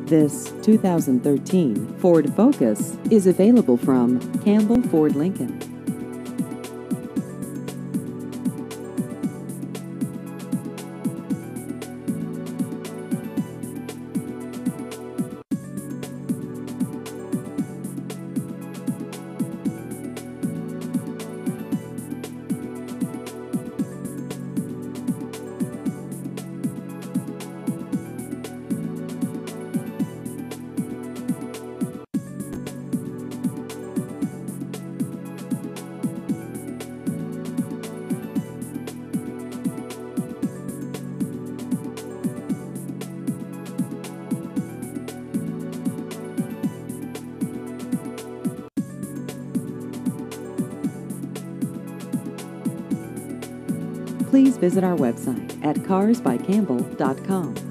This 2013 Ford Focus is available from Campbell Ford Lincoln. Please visit our website at carsbycampbell.com.